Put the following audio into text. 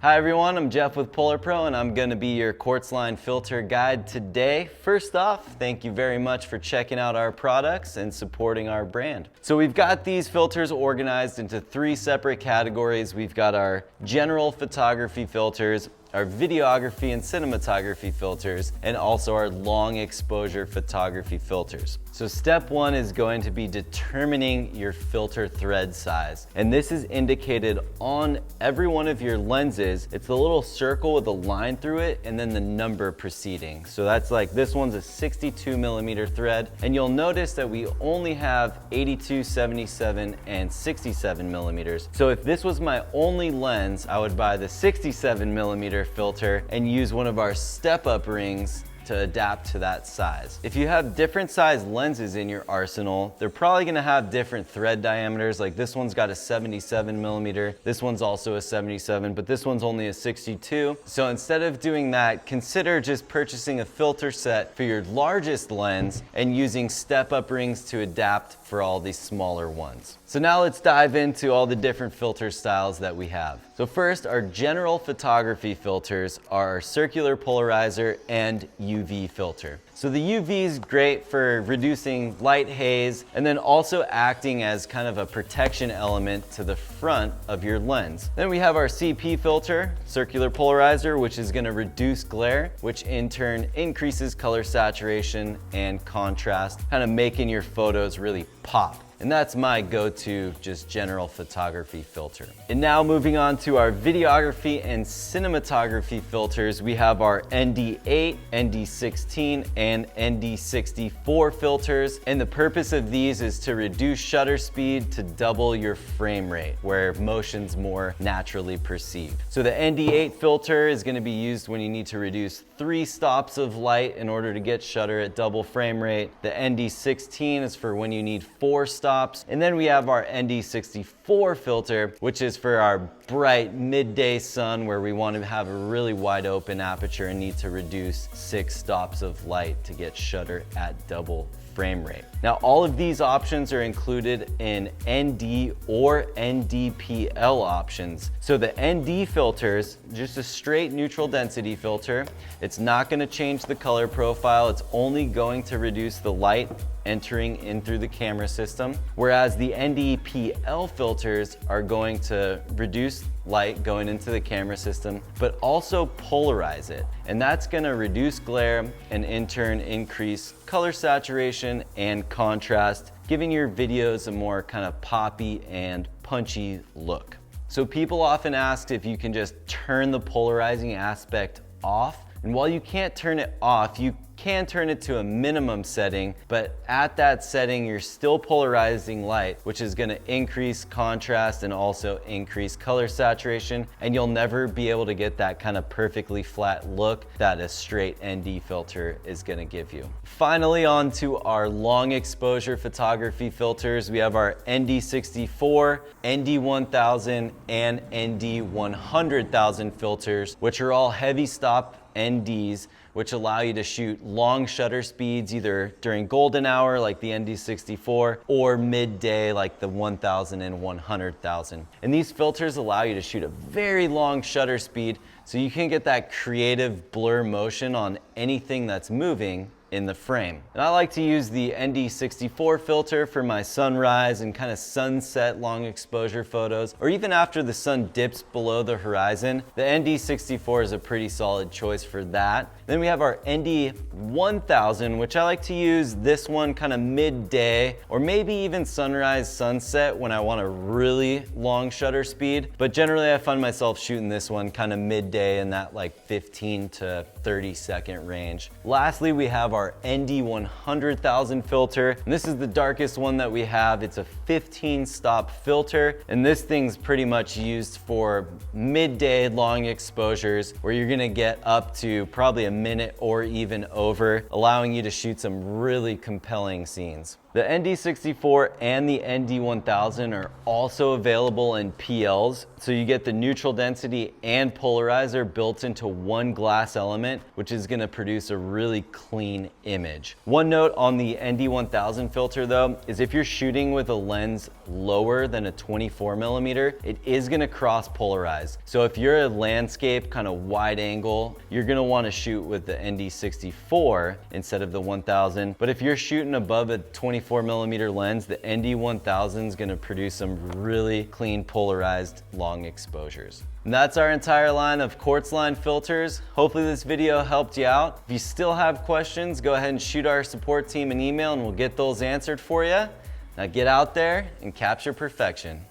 Hi everyone, I'm Jeff with PolarPro and I'm going to be your QuartzLine filter guide today. First off, thank you very much for checking out our products and supporting our brand. So we've got these filters organized into three separate categories. We've got our general photography filters, our videography and cinematography filters, and also our long exposure photography filters. So step one is going to be determining your filter thread size. And this is indicated on every one of your lenses. It's the little circle with a line through it and then the number preceding. So that's like, this one's a 62 millimeter thread. And you'll notice that we only have 82, 77, and 67 millimeters. So if this was my only lens, I would buy the 67 millimeter filter and use one of our step-up rings to adapt to that size. If you have different size lenses in your arsenal, they're probably gonna have different thread diameters. Like this one's got a 77 millimeter, this one's also a 77, but this one's only a 62. So instead of doing that, consider just purchasing a filter set for your largest lens and using step-up rings to adapt for all these smaller ones. So now let's dive into all the different filter styles that we have. So first, our general photography filters are our circular polarizer and UV filter. So the UV is great for reducing light haze and then also acting as kind of a protection element to the front of your lens. Then we have our CP filter, circular polarizer, which is going to reduce glare, which in turn increases color saturation and contrast, kind of making your photos really pop. And that's my go-to just general photography filter. And now moving on to our videography and cinematography filters, we have our ND8, ND16, and ND64 filters. And the purpose of these is to reduce shutter speed to double your frame rate, where motion's more naturally perceived. So the ND8 filter is gonna be used when you need to reduce 3 stops of light in order to get shutter at double frame rate. The ND16 is for when you need 4 stops. And then we have our ND64 filter, which is for our bright midday sun where we want to have a really wide open aperture and need to reduce 6 stops of light to get shutter at double frame rate. Now, all of these options are included in ND or NDPL options. So the ND filters, just a straight neutral density filter. It's not going to change the color profile. It's only going to reduce the light entering in through the camera system. Whereas the NDPL filters are going to reduce light going into the camera system, but also polarize it. And that's gonna reduce glare and in turn increase color saturation and contrast, giving your videos a more kind of poppy and punchy look. So people often ask if you can just turn the polarizing aspect off. And while you can't turn it off, you can turn it to a minimum setting, but at that setting, you're still polarizing light, which is gonna increase contrast and also increase color saturation, and you'll never be able to get that kind of perfectly flat look that a straight ND filter is gonna give you. Finally, on to our long exposure photography filters. We have our ND64, ND1000, and ND100,000 filters, which are all heavy stop NDs, which allow you to shoot long shutter speeds either during golden hour like the ND64 or midday like the 1000 and 100,000. And these filters allow you to shoot a very long shutter speed so you can get that creative blur motion on anything that's moving in the frame. And I like to use the ND64 filter for my sunrise and kind of sunset long exposure photos, or even after the sun dips below the horizon. The ND64 is a pretty solid choice for that. Then we have our ND1000, which I like to use this one kind of midday or maybe even sunrise sunset when I want a really long shutter speed. But generally I find myself shooting this one kind of midday in that like 15 to 30 second range. Lastly, we have our ND100,000 filter. And this is the darkest one that we have. It's a 15 stop filter. And this thing's pretty much used for midday long exposures where you're gonna get up to probably a minute or even over, allowing you to shoot some really compelling scenes. The ND64 and the ND1000 are also available in PLs, so you get the neutral density and polarizer built into one glass element, which is gonna produce a really clean image. One note on the ND1000 filter though, is if you're shooting with a lens lower than a 24mm, it is gonna cross polarize. So if you're a landscape kind of wide angle, you're gonna wanna shoot with the ND64 instead of the 1000. But if you're shooting above a 24mm lens, the ND1000 is gonna produce some really clean polarized long exposures. And that's our entire line of QuartzLine filters. Hopefully this video helped you out. If you still have questions, go ahead and shoot our support team an email and we'll get those answered for you. Now get out there and capture perfection.